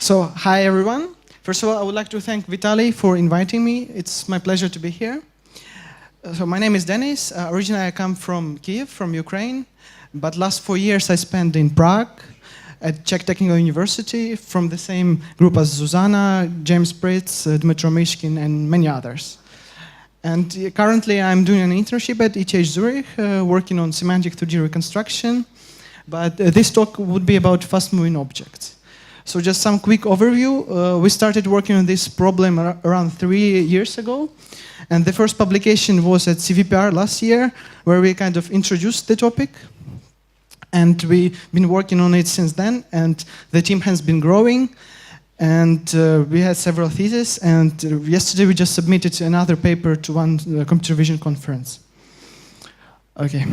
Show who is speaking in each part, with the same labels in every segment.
Speaker 1: So, hi everyone. First of all, I would like to thank Vitaly for inviting me. It's my pleasure to be here. So, my name is Denis. Originally, I come from Kiev, from Ukraine. But last 4 years, I spent in Prague at Czech Technical University from the same group as Zuzana, James Pritz, Dmitro Mishkin, and many others. And currently, I'm doing an internship at ETH Zurich, working on semantic 2D reconstruction. But this talk would be about fast-moving objects. So just some quick overview. We started working on this problem around 3 years ago. And the first publication was at CVPR last year, where we kind of introduced the topic. And we've been working on it since then, and the team has been growing. And we had several theses, and yesterday we just submitted another paper to one computer vision conference. Okay.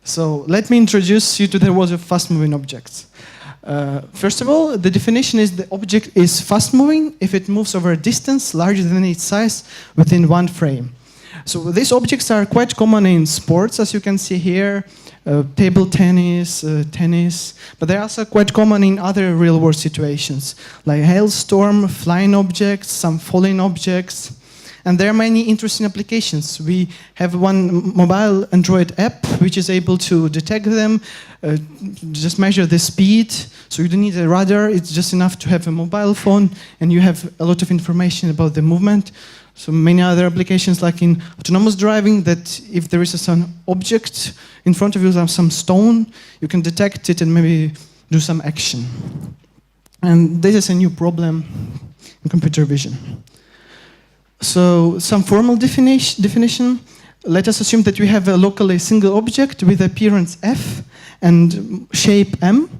Speaker 1: So let me introduce you to the world of fast-moving objects. First of all, the definition is the object is fast-moving if it moves over a distance larger than its size within one frame. So these objects are quite common in sports, as you can see here, table tennis, tennis, but they're also quite common in other real-world situations, like hailstorm, flying objects, some falling objects. And there are many interesting applications. We have one mobile Android app which is able to detect them, just measure the speed. So you don't need a radar, it's just enough to have a mobile phone and you have a lot of information about the movement. So many other applications like in autonomous driving, that if there is some object in front of you, some stone, you can detect it and maybe do some action. And this is a new problem in computer vision. So some formal definition, let us assume that we have a locally single object with appearance F and shape M,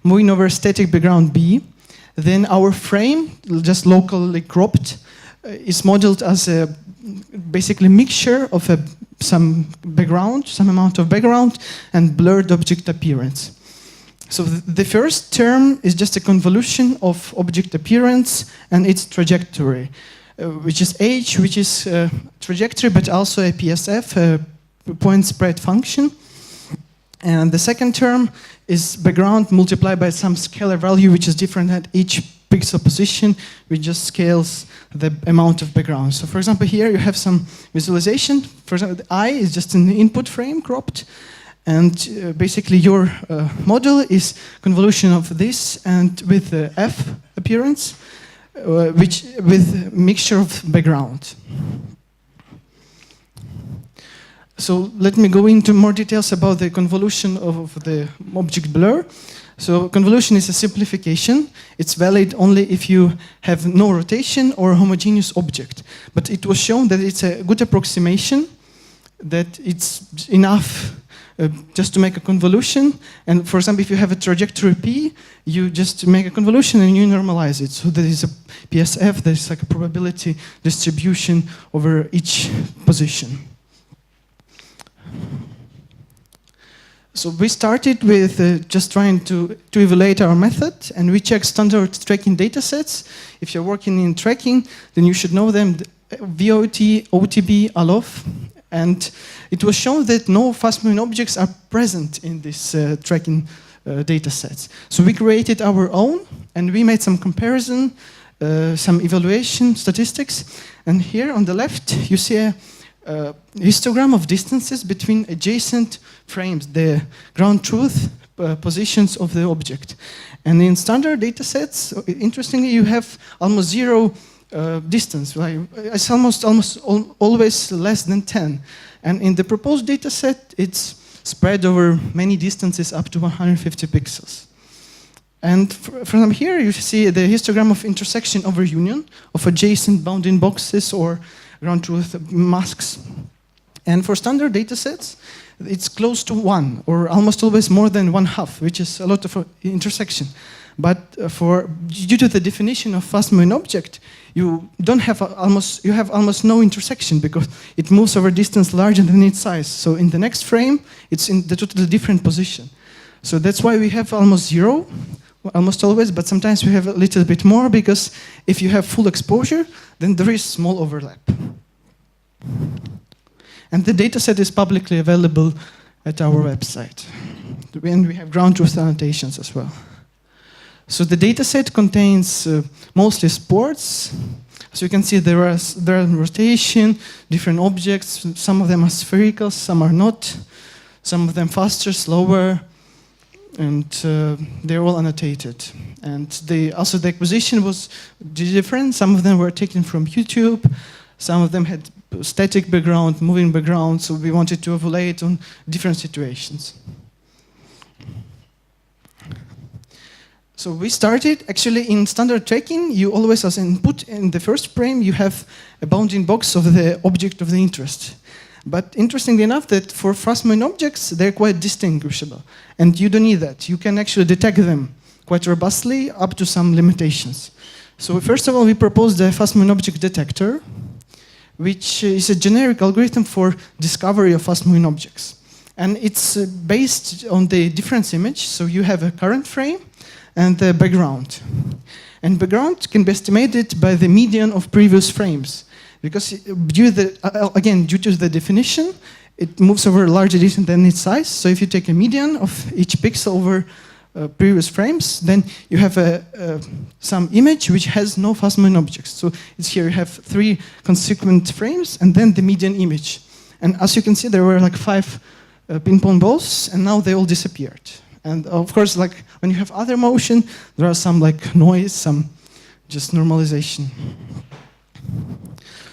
Speaker 1: moving over a static background B. Then our frame, just locally cropped, is modeled as a basically mixture of some background, some amount of background, and blurred object appearance. So the first term is just a convolution of object appearance and its trajectory. Which is h, which is trajectory, but also a PSF, a point spread function. And the second term is background multiplied by some scalar value, which is different at each pixel position, which just scales the amount of background. So for example, here you have some visualization. For example, the I is just an input frame cropped. And basically your model is convolution of this and with the F appearance. Which with mixture of background. So let me go into more details about the convolution of the object blur. So convolution is a simplification. It's valid only if you have no rotation or homogeneous object. But it was shown that it's a good approximation, that it's enough just to make a convolution. And for example, if you have a trajectory P, you just make a convolution and you normalize it. So there is a PSF, there's like a probability distribution over each position. So we started with just trying to evaluate our method, and we checked standard tracking datasets. If you're working in tracking, then you should know them, VOT, OTB, ALOF. And it was shown that no fast-moving objects are present in these tracking datasets. So we created our own, and we made some comparison, some evaluation statistics. And here on the left, you see a histogram of distances between adjacent frames, the ground truth positions of the object. And in standard datasets, interestingly, you have almost zero distance, right? It's almost always less than 10. And in the proposed data set, it's spread over many distances up to 150 pixels. And from here, you see the histogram of intersection over union of adjacent bounding boxes or ground truth masks. And for standard data sets, it's close to 1, or almost always more than 1/2, which is a lot of intersection. But due to the definition of fast-moving object, you have almost no intersection because it moves over distance larger than its size. So in the next frame, it's in the totally different position. So that's why we have almost zero, almost always, but sometimes we have a little bit more because if you have full exposure, then there is small overlap. And the dataset is publicly available at our website. And we have ground truth annotations as well. So the dataset contains mostly sports. So you can see there are rotation, different objects. Some of them are spherical, some are not. Some of them faster, slower, and they're all annotated. And also the acquisition was different. Some of them were taken from YouTube. Some of them had static background, moving background. So we wanted to evaluate on different situations. So we started, actually in standard tracking, you always as input in the first frame, you have a bounding box of the object of the interest. But interestingly enough, that for fast-moving objects, they're quite distinguishable. And you don't need that. You can actually detect them quite robustly up to some limitations. So first of all, we proposed the fast-moving object detector, which is a generic algorithm for discovery of fast-moving objects. And it's based on the difference image. So you have a current frame and the background. And background can be estimated by the median of previous frames. Because due to the definition, it moves over a larger distance than its size. So if you take a median of each pixel over previous frames, then you have some image which has no fast-moving objects. So it's here you have 3 consequent frames and then the median image. And as you can see, there were like 5 ping-pong balls, and now they all disappeared. And of course, like when you have other motion, there are some like noise, some just normalization.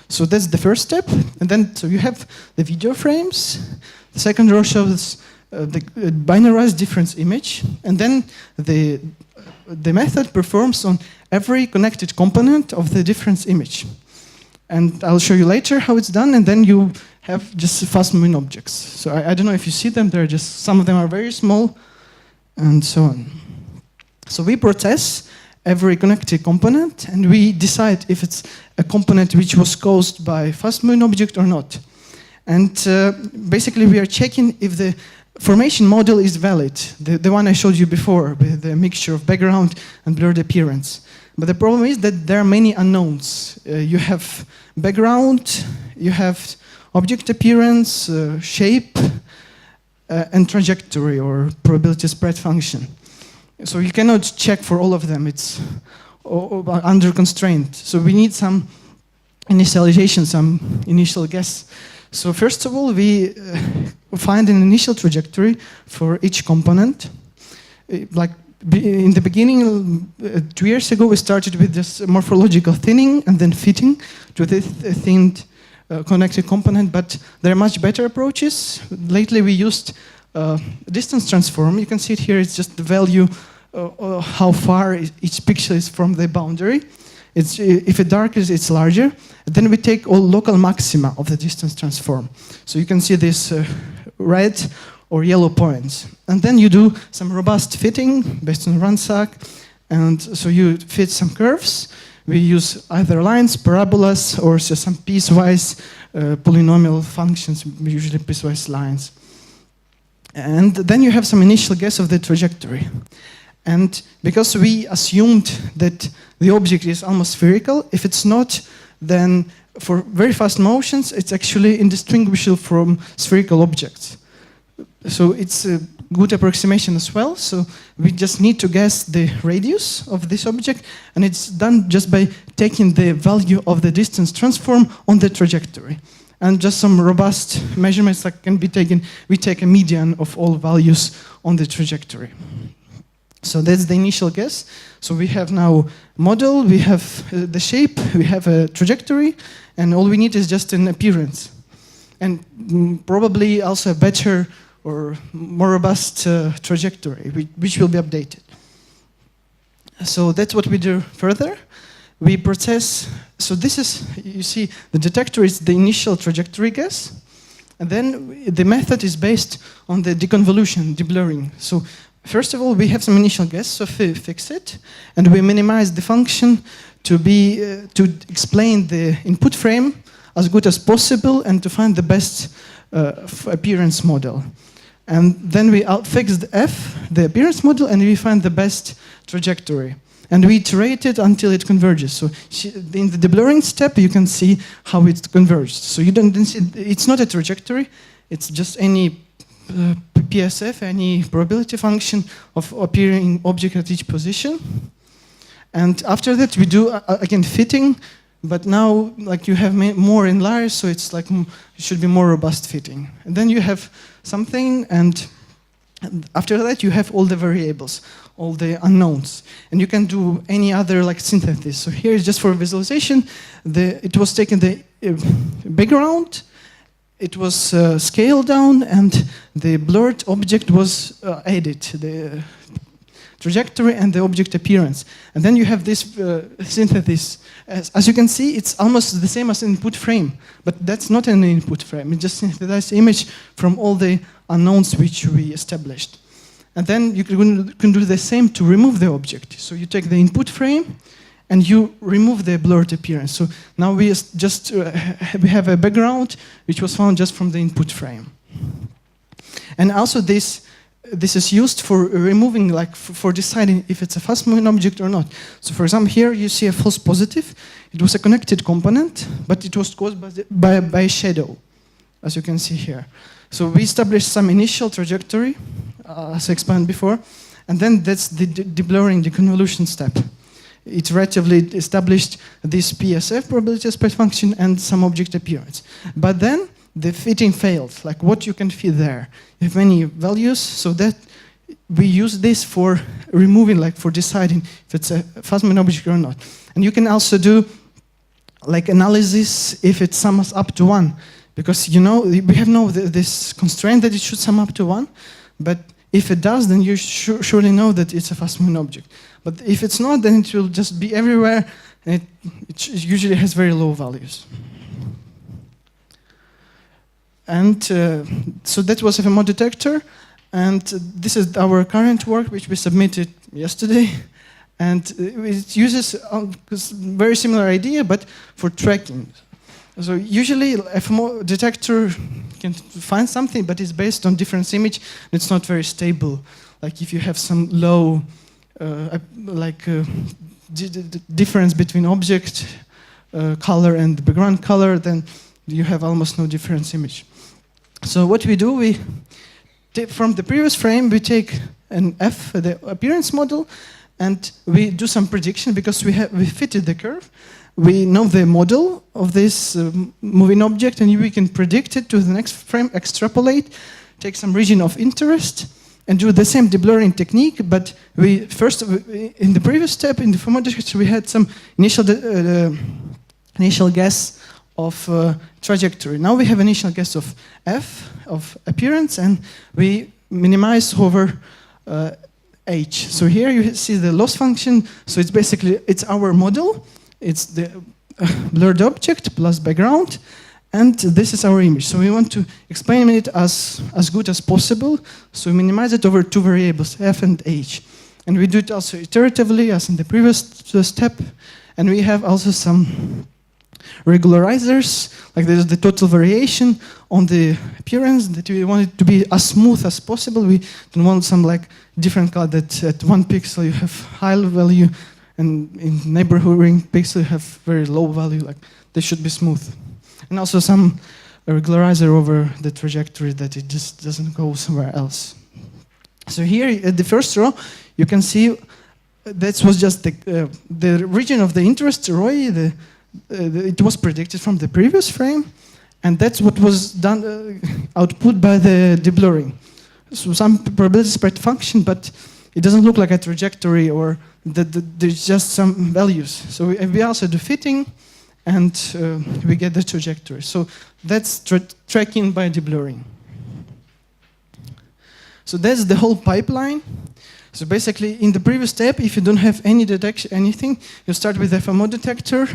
Speaker 1: So that's the first step. And then so you have the video frames. The second row shows the binarized difference image. And then the method performs on every connected component of the difference image. And I'll show you later how it's done. And then you have just fast-moving objects. So I don't know if you see them. They're just, some of them are very small, and so on. So we process every connected component, and we decide if it's a component which was caused by fast-moving object or not. And basically, we are checking if the formation model is valid, the one I showed you before, with the mixture of background and blurred appearance. But the problem is that there are many unknowns. You have background, you have object appearance, shape, and trajectory or probability spread function. So you cannot check for all of them. It's under constraint. So we need some initialization, some initial guess. So first of all, we find an initial trajectory for each component. Like in the beginning, 2 years ago, we started with this morphological thinning and then fitting to the thinned connected component, but there are much better approaches. Lately, we used distance transform. You can see it here. It's just the value how far each pixel is from the boundary. If it darkens, it's larger. Then we take all local maxima of the distance transform. So you can see this red or yellow points. And then you do some robust fitting based on Ransack. And so you fit some curves. We use either lines, parabolas, or some piecewise polynomial functions, usually piecewise lines. And then you have some initial guess of the trajectory. And because we assumed that the object is almost spherical, if it's not, then for very fast motions, it's actually indistinguishable from spherical objects. So it's a good approximation as well. So we just need to guess the radius of this object, and it's done just by taking the value of the distance transform on the trajectory. And just some robust measurements that can be taken. We take a median of all values on the trajectory. So that's the initial guess. So we have now model, we have the shape, we have a trajectory, and all we need is just an appearance. And probably also a better or more robust trajectory, which will be updated. So that's what we do further. We process, so this is, you see, the detector is the initial trajectory guess, and then the method is based on the deconvolution, deblurring. So first of all, we have some initial guess, so we fix it, and we minimize the function to explain the input frame as good as possible and to find the best appearance model. And then we fix the F, the appearance model, and we find the best trajectory. And we iterate it until it converges. So in the deblurring step, you can see how it converged. So you don't see, it's not a trajectory, it's just any PSF, any probability function of appearing object at each position. And after that, we do, again, fitting, but now like you have more in layers, so it's like it should be more robust fitting. And then you have something, and after that, you have all the variables, all the unknowns. And you can do any other like synthesis. So here is just for visualization. It was taken the background, it was scaled down, and the blurred object was added, the trajectory and the object appearance. And then you have this synthesis. As you can see, it's almost the same as input frame, but that's not an input frame. It just synthesized image from all the unknowns which we established. And then you can do the same to remove the object. So you take the input frame and you remove the blurred appearance. So now we just we have a background which was found just from the input frame. And also this is used for removing, like for deciding if it's a fast-moving object or not. So for example, here you see a false positive. It was a connected component, but it was caused by a shadow, as you can see here. So we established some initial trajectory, as I explained before, and then that's the deblurring, the convolution step. Iteratively established this PSF, probability spread function, and some object appearance. But then the fitting failed, like what you can fit there. You have many values, so that we use this for removing, like for deciding if it's a fast-moving object or not. And you can also do like analysis if it sums up to 1. Because we have this constraint that it should sum up to 1, but if it does, then you surely know that it's a fast-moving object. But if it's not, then it will just be everywhere, and it usually has very low values. And so that was a FMO detector, and this is our current work, which we submitted yesterday. And it uses a very similar idea, but for tracking. So usually FMO detector can find something, but it's based on difference image, and it's not very stable. Like if you have some low difference between object color and background color, then you have almost no difference image. So what we do, from the previous frame, we take an F, the appearance model, and we do some prediction because we fitted the curve. We know the model of this moving object, and we can predict it to the next frame, extrapolate, take some region of interest, and do the same deblurring technique. But we first, in the previous step, in the FMO detector, we had some initial guess of trajectory. Now we have initial guess of F, of appearance, and we minimize over H. So here you see the loss function. So it's basically, it's our model. It's the blurred object plus background, and this is our image. So we want to explain it as good as possible. So we minimize it over 2 variables, F and H. And we do it also iteratively, as in the previous step. And we have also some regularizers, like there's the total variation on the appearance, that we want it to be as smooth as possible. We don't want some like different color that at 1 pixel you have high value, and in neighboring pixel you have very low value. Like they should be smooth. And also some regularizer over the trajectory, that it just doesn't go somewhere else. So here at the first row, you can see that was just the region of the interest, ROI. It was predicted from the previous frame, and that's what was done, output by the deblurring. So some probability spread function, but it doesn't look like a trajectory, or there's just some values. So we also do fitting, and we get the trajectory. So that's tracking by deblurring. So that's the whole pipeline. So basically, in the previous step, if you don't have any detection, anything, you start with FMO detector.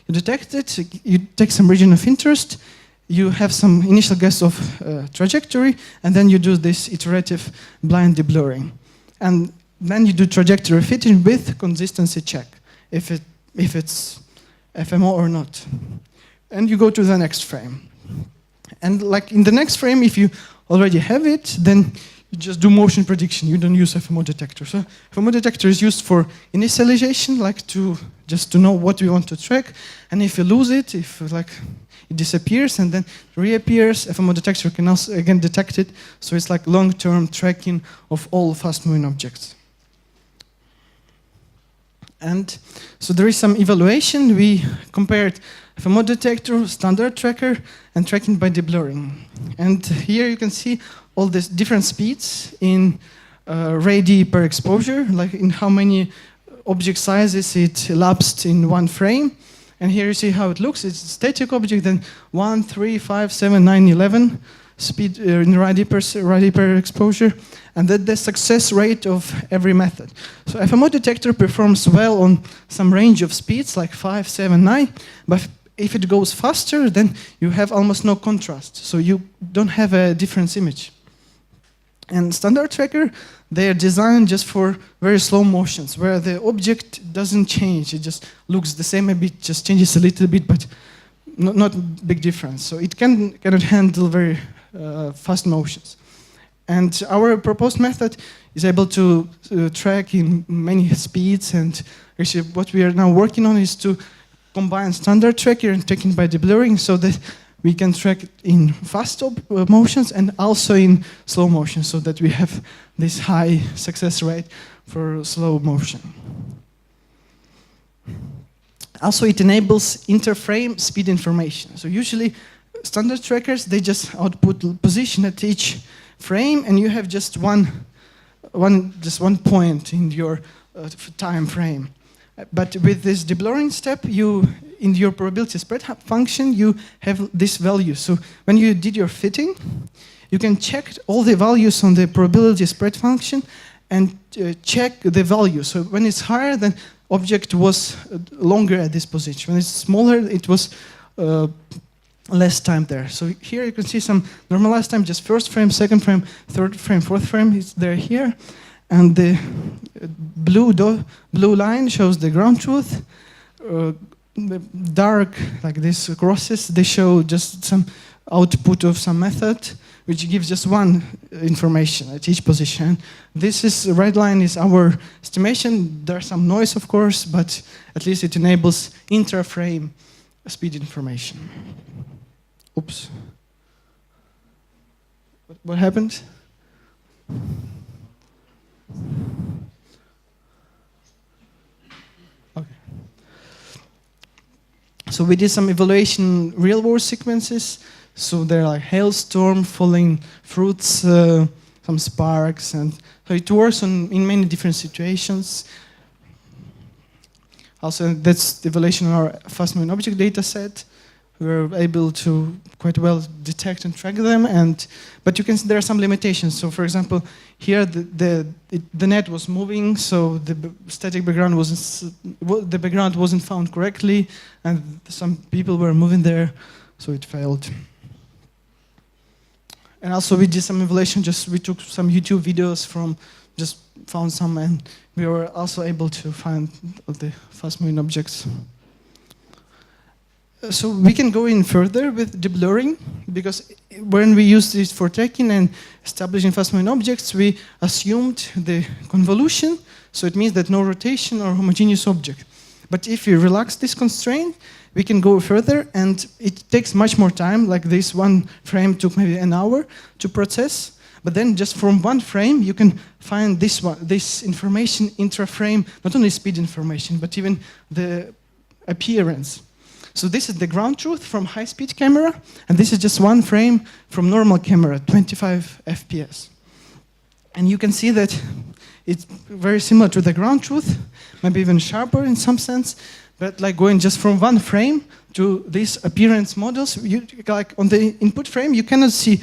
Speaker 1: You detect it, you take some region of interest, you have some initial guess of trajectory, and then you do this iterative blind deblurring. And then you do trajectory fitting with consistency check, if it's FMO or not. And you go to the next frame. And like in the next frame, if you already have it, then you just do motion prediction. You don't use FMO detector. So FMO detector is used for initialization, like to just to know what we want to track. And if you lose it, if like it disappears and then reappears, FMO detector can also again detect it. So it's like long-term tracking of all fast-moving objects. And so there is some evaluation. We compared FMO detector, standard tracker, and tracking by deblurring. And here you can see all these different speeds in radii per exposure, like in how many object sizes it elapsed in one frame. And here you see how it looks. It's a static object, then 1, 3, 5, 7, 9, 11 speed in radii per exposure, and then the success rate of every method. So FMO detector performs well on some range of speeds, like 5, 7, 9, but if it goes faster, then you have almost no contrast, so you don't have a difference image. And standard tracker, they are designed just for very slow motions, where the object doesn't change. It just looks the same, maybe it just changes a little bit, but not big difference. So it cannot handle very fast motions. And our proposed method is able to track in many speeds, and actually what we are now working on is to combine standard tracker and tracking by deblurring so that we can track in fast motions and also in slow motion, so that we have this high success rate for slow motion. Also, it enables interframe speed information. So usually standard trackers, they just output position at each frame, and you have just one point in your time frame. But with this deblurring step, in your probability spread function, you have this value. So when you did your fitting, you can check all the values on the probability spread function and check the value. So when it's higher, then object was longer at this position. When it's smaller, it was less time there. So here you can see some normalized time, just first frame, second frame, third frame, fourth frame, it's there here. And the blue line shows the ground truth. The dark, like these crosses, they show just some output of some method, which gives just one information at each position. This red line is our estimation. There's some noise, of course, but at least it enables intra-frame speed information. Oops. What happened? Okay. So we did some evaluation real-world sequences. So there are like hailstorm, falling fruits, some sparks, and so it works in many different situations. Also, that's the evaluation of our fast-moving object data set. We were able to quite well detect and track them, but you can see there are some limitations. So, for example, here the net was moving, so the static background wasn't found correctly, and some people were moving there, so it failed. And also, we did some evaluation. We took some YouTube videos found some, and we were also able to find the fast-moving objects. So we can go in further with deblurring, because when we use this for tracking and establishing fast-moving objects, we assumed the convolution, so it means that no rotation or homogeneous object. But if we relax this constraint, we can go further, and it takes much more time. Like this one frame took maybe an hour to process, but then just from one frame, you can find this information intra-frame, not only speed information, but even the appearance. So this is the ground truth from high-speed camera, and this is just one frame from normal camera, 25 FPS. And you can see that it's very similar to the ground truth, maybe even sharper in some sense, but like going just from one frame to these appearance models, like on the input frame, you cannot see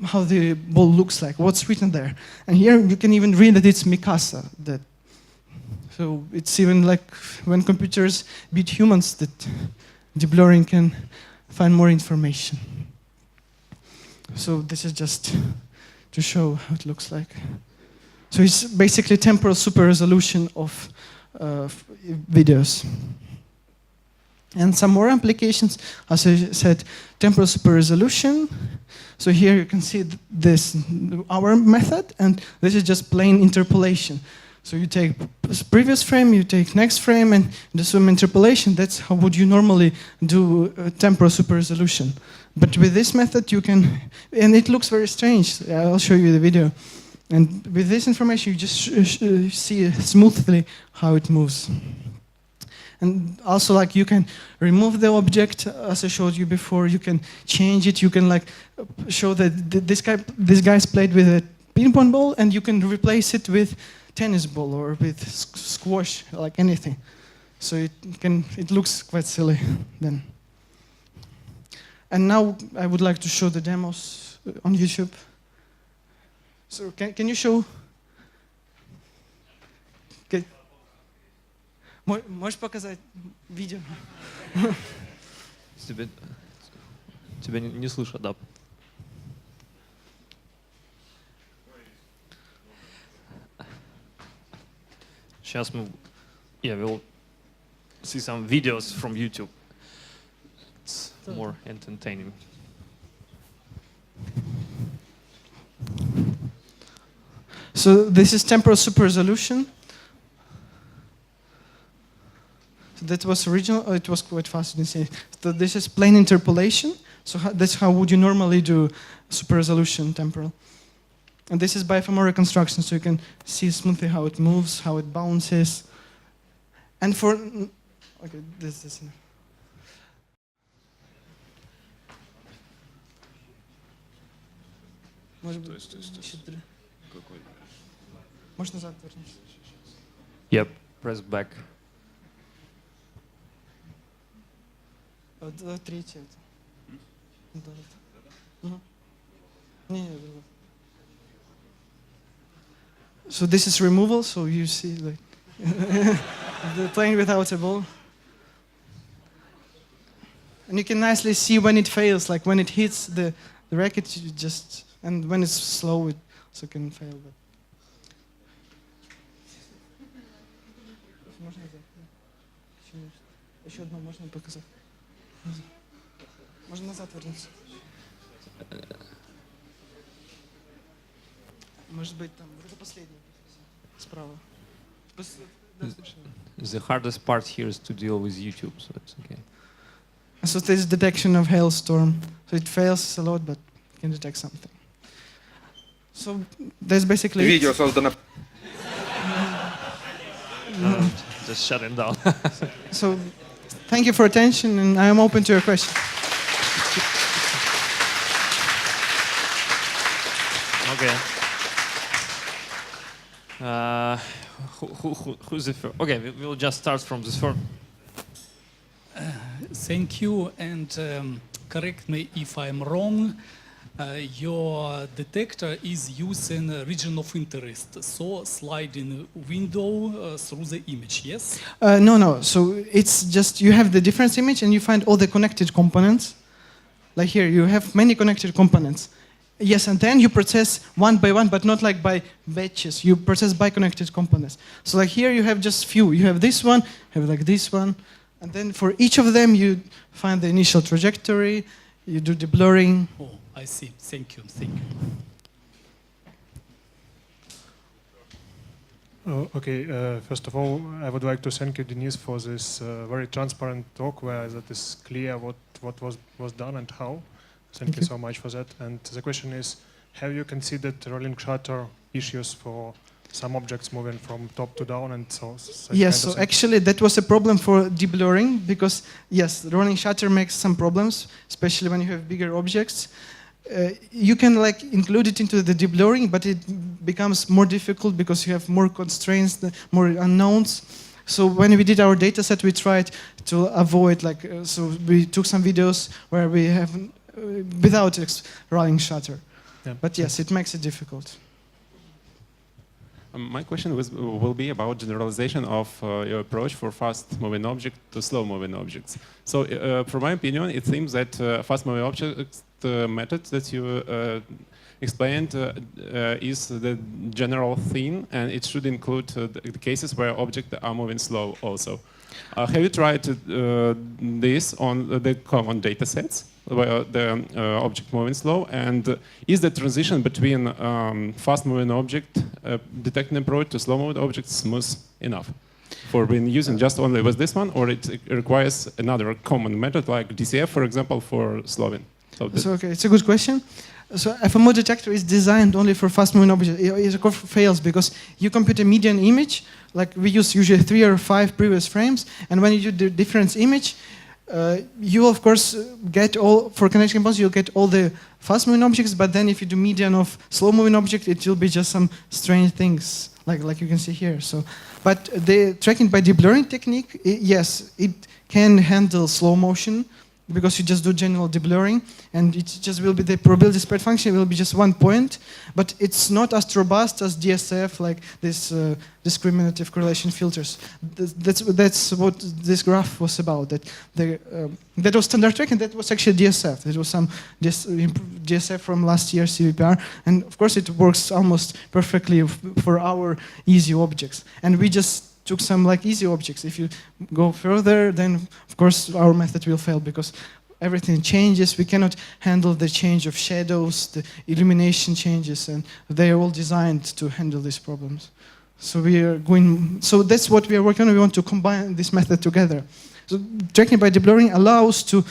Speaker 1: how the ball looks like, what's written there. And here you can even read that it's Mikasa. So it's even like when computers beat humans, that deblurring can find more information. So this is just to show how it looks like. So it's basically temporal super resolution of videos. And some more applications, as I said, temporal super resolution. So here you can see this, our method, and this is just plain interpolation. So you take previous frame, you take next frame, and do some interpolation. That's how would you normally do temporal super resolution. But with this method, you can, and it looks very strange. I'll show you the video. And with this information, you just see smoothly how it moves. And also, like, you can remove the object, as I showed you before. You can change it. You can like show that this guy's played with a ping pong ball, and you can replace it with tennis ball or with squash, like anything. So it looks quite silly then. And now I would like to show the demos on YouTube. So can you show? Okay. Можешь показать видео?
Speaker 2: Тебя не слышат, да. Сейчас we'll see some videos from YouTube. It's more entertaining.
Speaker 1: So this is temporal super resolution. So that was original. Oh, it was quite fast. So this is plain interpolation. So that's how would you normally do super resolution temporal. And this is biofemoral reconstruction, so you can see smoothly how it moves, how it bounces. And for okay, this is enough. Может назад вернуться?
Speaker 2: Yep, press back.
Speaker 1: Третье. Не. So this is removal, so you see like the playing without a ball. And you can nicely see when it fails, like when it hits the racket, you just, and when it's slow, it also can fail. But. Еще одно можно показать. Можно назад вернуться. Может быть, там, это последний, справа.
Speaker 2: The hardest part here is to deal with YouTube, so it's okay.
Speaker 1: So there's detection of hailstorm. So it fails a lot, but it can detect something. So there's basically...
Speaker 3: Видео создано.
Speaker 2: Just shut it down.
Speaker 1: So thank you for attention, and I am open to your questions.
Speaker 2: Okay. Who's the first? Okay, we'll just start from this first.
Speaker 4: Thank you, and correct me if I'm wrong. Your detector is using region of interest, so sliding window through the image, yes?
Speaker 1: No. So it's just you have the difference image and you find all the connected components. Like here, you have many connected components. Yes, and then you process one by one, but not like by batches. You process by connected components. So like here, you have just few. You have this one, you have like this one, and then for each of them, you find the initial trajectory. You do deblurring.
Speaker 4: Oh, I see. Thank you. Thank you.
Speaker 5: First of all, I would like to thank you, Denise, for this very transparent talk where that is clear what was done and how. Thank you so much for that. And the question is, have you considered rolling shutter issues for some objects moving from top to down and so?
Speaker 1: Yes, so actually that was a problem for deblurring because yes, the rolling shutter makes some problems, especially when you have bigger objects. You can like include it into the deblurring, but it becomes more difficult because you have more constraints, more unknowns. So when we did our data set, we tried to avoid like, so we took some videos where we have without rolling shutter.
Speaker 5: Yeah.
Speaker 1: But yes, it makes it difficult.
Speaker 6: My question will be about generalization of your approach for fast-moving objects to slow-moving objects. So, from my opinion, it seems that fast-moving objects method that you explained is the general thing, and it should include the cases where objects are moving slow also. Have you tried this on the common data sets? the object moving slow, and is the transition between fast-moving object detecting approach to slow-moving objects smooth enough for being using just only with this one, or it requires another common method like DCF, for example, for slowing?
Speaker 1: So okay, it's a good question. So FMO detector is designed only for fast-moving objects. It of course fails because you compute a median image, like we use usually 3 or 5 previous frames, and when you do the difference image, you of course get all, for connection components, you'll get all the fast-moving objects, but then if you do median of slow-moving object, it will be just some strange things, like you can see here. So, but the tracking by deblurring technique, yes, it can handle slow motion, because you just do general deblurring, and it just will be the probability spread function will be just 1 point, but it's not as robust as DSF, like this discriminative correlation filters. That's what this graph was about. That was standard track, and that was actually DSF. It was some DSF from last year CVPR, and of course it works almost perfectly for our easy objects. And we just took some like easy objects. If you go further, then of course our method will fail because everything changes. We cannot handle the change of shadows, the illumination changes, and they are all designed to handle these problems. So we are going. So that's what we are working on. We want to combine this method together. So tracking by deblurring allows to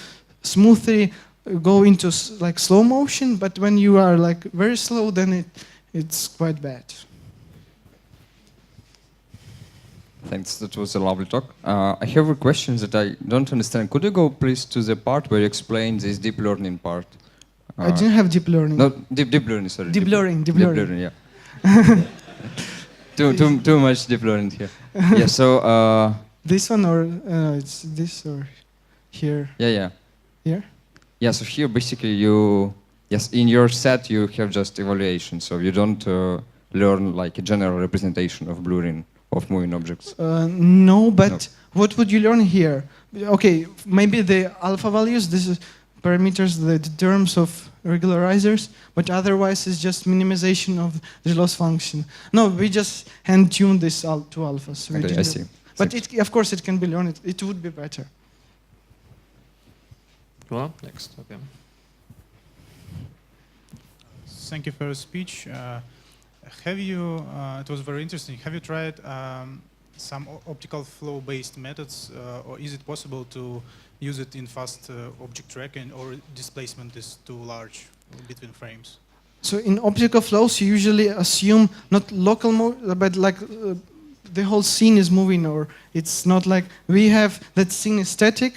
Speaker 1: smoothly go into like slow motion, but when you are like very slow, then it's quite bad.
Speaker 3: Thanks, that was a lovely talk. I have a question that I don't understand. Could you go please to the part where you explain this deep learning part?
Speaker 1: I didn't have deep learning.
Speaker 3: No, deep learning, sorry.
Speaker 1: Deep learning.
Speaker 3: Deep learning, yeah. too much deep learning here. Yeah, so...
Speaker 1: this one or it's this or here?
Speaker 3: Yeah.
Speaker 1: Here?
Speaker 3: Yeah, so here basically yes, in your set you have just evaluation, so you don't learn like a general representation of blurring of moving objects.
Speaker 1: No, but no. What would you learn here? Okay, maybe the alpha values, this is parameters, the terms of regularizers, but otherwise it's just minimization of the loss function. No, we just hand-tune this to alphas.
Speaker 3: Okay, I see.
Speaker 1: But of course it can be learned, it would be better.
Speaker 2: Well, next, okay.
Speaker 7: Thank you for your speech. Have you, it was very interesting, have you tried some optical flow-based methods, or is it possible to use it in fast object tracking, or displacement is too large between frames?
Speaker 1: So in optical flows, you usually assume not local mode, but like the whole scene is moving, or it's not like we have that scene is static,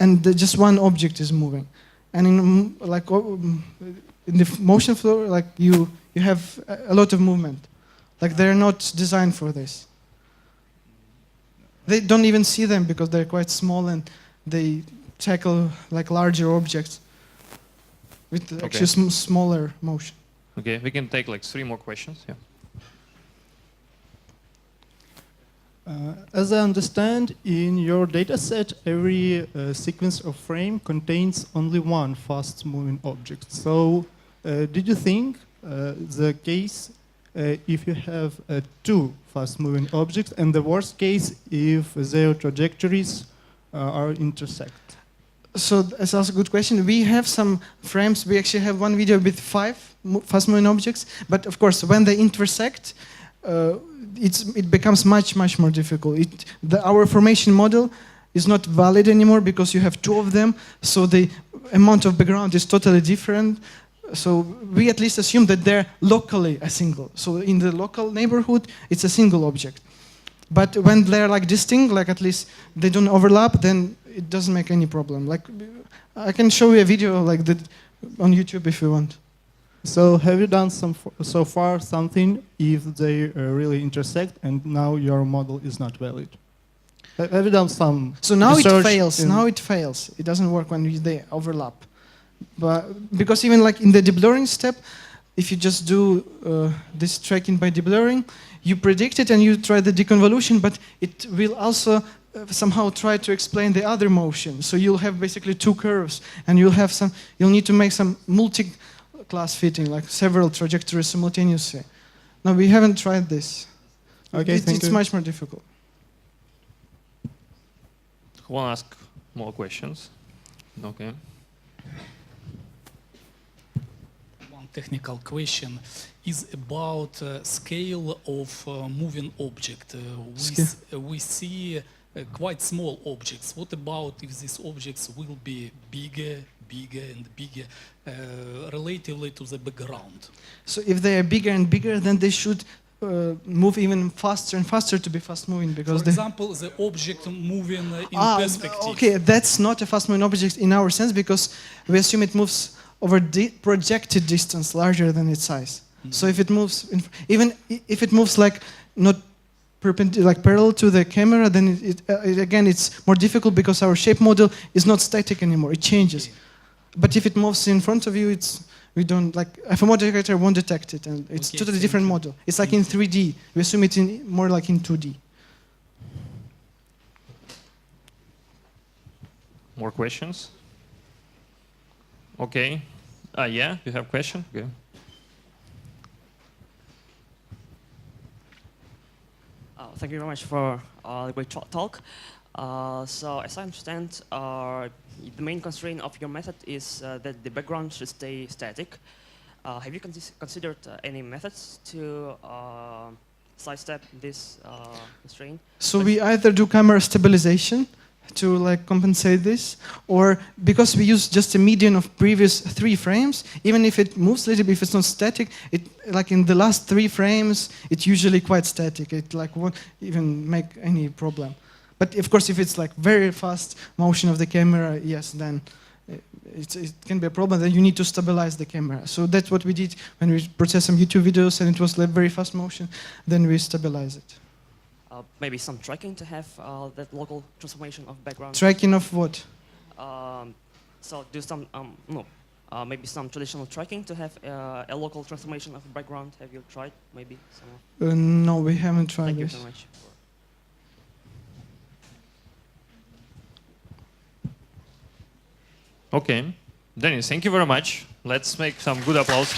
Speaker 1: and just one object is moving. And in like in the motion flow, like you have a lot of movement. Like they're not designed for this. They don't even see them because they're quite small and they tackle like larger objects with actually smaller motion.
Speaker 2: Okay, we can take like 3 more questions. Yeah.
Speaker 8: As I understand, in your dataset, every sequence of frame contains only one fast-moving object. So, did you think the case if you have 2 fast-moving objects, and the worst case if their trajectories are intersect? So that's also a good question. We have some frames. We actually have one video with 5 fast-moving objects, but of course, when they intersect, it becomes much more difficult. Our formation model is not valid anymore because you have 2 of them, so the amount of background is totally different. So we at least assume that they're locally a single. So in the local neighborhood, it's a single object. But when they're like distinct, like at least they don't overlap, then it doesn't make any problem. Like I can show you a video like that on YouTube if you want. So have you done so far something if they really intersect and now your model is not valid? Have you done some
Speaker 1: So now it fails. Now it fails. It doesn't work when they overlap. But because even like in the deblurring step, if you just do this tracking by deblurring, you predict it and you try the deconvolution, but it will also somehow try to explain the other motion. So you'll have basically 2 curves, and you'll need to make some multi-class fitting, like several trajectories simultaneously. No, we haven't tried this.
Speaker 8: Okay,
Speaker 1: it's much more difficult.
Speaker 2: Who will ask more questions? Okay.
Speaker 4: One technical question is about scale of moving object. We see quite small objects. What about if these objects will be bigger and bigger relatively to the background?
Speaker 1: So if they are bigger and bigger, then they should move even faster and faster to be fast moving, because
Speaker 4: For example, the object moving in perspective.
Speaker 1: Okay, that's not a fast moving object in our sense, because we assume it moves over projected distance larger than its size. So if it moves, even if it moves like not perpendicular, like parallel to the camera, then again it's more difficult because our shape model is not static anymore. It changes.
Speaker 4: Okay.
Speaker 1: But if it moves in front of you, we don't like FMO detector won't detect it, and it's
Speaker 4: Okay,
Speaker 1: totally different model. It's like in 3D. We assume it in more like in 2D.
Speaker 2: More questions? Okay. Yeah, you have a question? Okay.
Speaker 9: Thank you very much for the great talk. So as I understand, the main constraint of your method is that the background should stay static. Have you considered any methods to sidestep this constraint?
Speaker 1: So we either do camera stabilization to like compensate this, or because we use just a median of previous 3 frames, even if it moves a little bit, if it's not static, it like in the last 3 frames, it's usually quite static. It like won't even make any problem. But of course, if it's like very fast motion of the camera, yes, then it can be a problem. Then you need to stabilize the camera. So that's what we did when we processed some YouTube videos and it was like very fast motion. Then we stabilize it.
Speaker 9: Maybe some tracking to have that local transformation of background.
Speaker 1: Tracking of what?
Speaker 9: So do some maybe some traditional tracking to have a local transformation of background. Have you tried maybe some?
Speaker 1: No, we haven't tried
Speaker 9: Thank you
Speaker 1: this.
Speaker 9: so much.
Speaker 2: Okay. Dennis, thank you very much. Let's make some good applause.